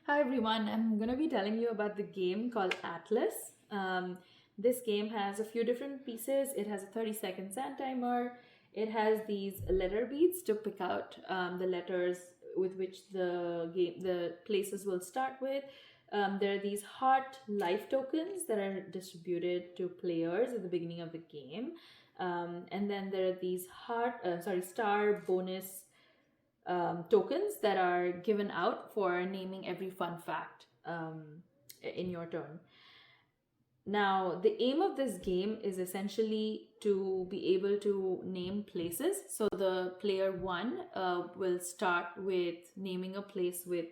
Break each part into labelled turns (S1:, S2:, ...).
S1: Hi everyone, I'm going to be telling you about the game called Atlas. This game has a few different pieces. It has a 30-second sand timer. It has these letter beads to pick out the letters with which the places will start with. There are these heart life tokens that are distributed to players at the beginning of the game. And then there are these star bonus tokens that are given out for naming every fun fact in your turn. Now, the aim of this game is essentially to be able to name places. So the player one will start with naming a place with,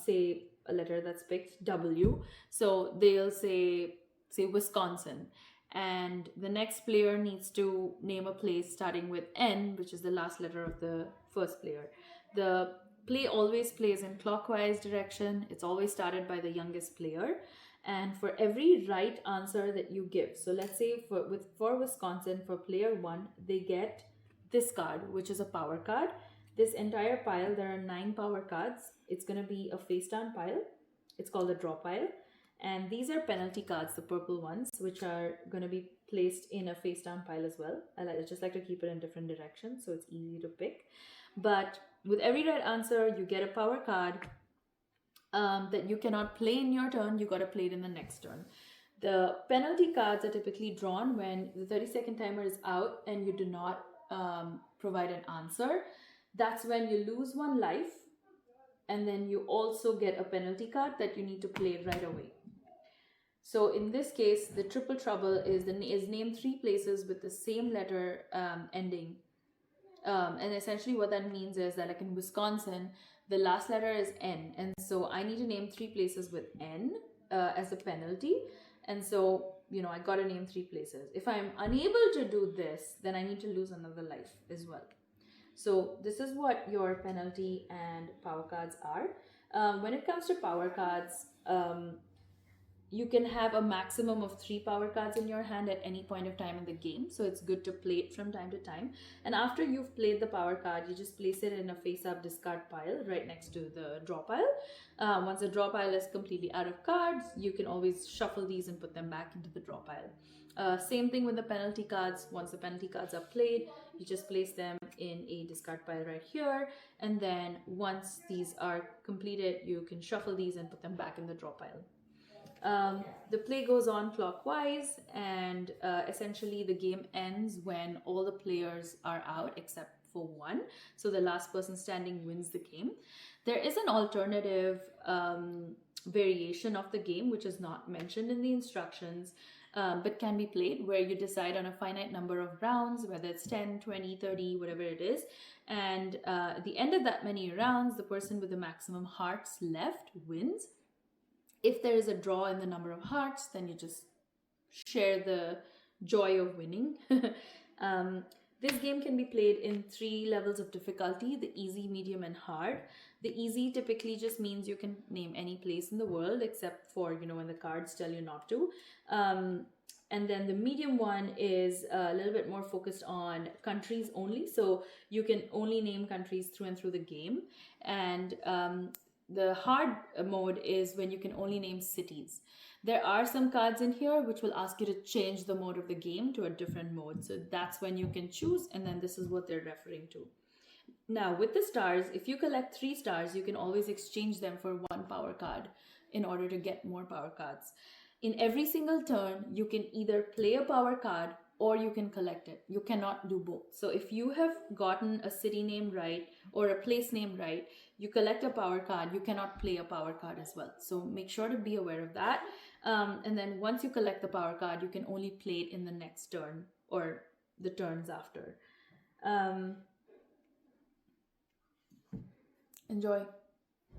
S1: say, a letter that's picked, W. So they'll say Wisconsin. And the next player needs to name a place starting with N, which is the last letter of the first player. The play always plays in clockwise direction. It's always started by the youngest player. And for every right answer that you give, so let's say for Wisconsin, for player one, they get this card, which is a power card. This entire pile, there are 9 power cards. It's going to be a face down pile. It's called a draw pile. And these are penalty cards, the purple ones, which are going to be placed in a face down pile as well. I just like to keep it in different directions so it's easy to pick. But with every right answer, you get a power card that you cannot play in your turn. You got to play it in the next turn. The penalty cards are typically drawn when the 30-second timer is out and you do not provide an answer. That's when you lose 1 life, and then you also get a penalty card that you need to play right away. So in this case, the triple trouble is name 3 places with the same letter ending. And essentially what that means is that, like in Wisconsin, the last letter is N. And so I need to name 3 places with N as a penalty. And so, I got to name 3 places. If I'm unable to do this, then I need to lose another life as well. So this is what your penalty and power cards are. When it comes to power cards, you can have a maximum of 3 power cards in your hand at any point of time in the game. So it's good to play it from time to time. And after you've played the power card, you just place it in a face-up discard pile right next to the draw pile. Once the draw pile is completely out of cards, you can always shuffle these and put them back into the draw pile. Same thing with the penalty cards. Once the penalty cards are played, you just place them in a discard pile right here. And then once these are completed, you can shuffle these and put them back in the draw pile. The play goes on clockwise, and essentially the game ends when all the players are out except for one. So the last person standing wins the game. There is an alternative variation of the game, which is not mentioned in the instructions, but can be played, where you decide on a finite number of rounds, whether it's 10, 20, 30, whatever it is. And at the end of that many rounds, the person with the maximum hearts left wins. If there is a draw in the number of hearts, then you just share the joy of winning. This game can be played in 3 levels of difficulty: the easy, medium, and hard. The easy typically just means you can name any place in the world except for, when the cards tell you not to. And then the medium one is a little bit more focused on countries only. So you can only name countries through and through the game. And the hard mode is when you can only name cities. There are some cards in here which will ask you to change the mode of the game to a different mode. So that's when you can choose, and then this is what they're referring to. Now, with the stars, if you collect 3 stars, you can always exchange them for 1 power card in order to get more power cards. In every single turn, you can either play a power card or you can collect it. You cannot do both. So if you have gotten a city name right or a place name right, you collect a power card, you cannot play a power card as well. So make sure to be aware of that. And then once you collect the power card, you can only play it in the next turn or the turns after. Enjoy.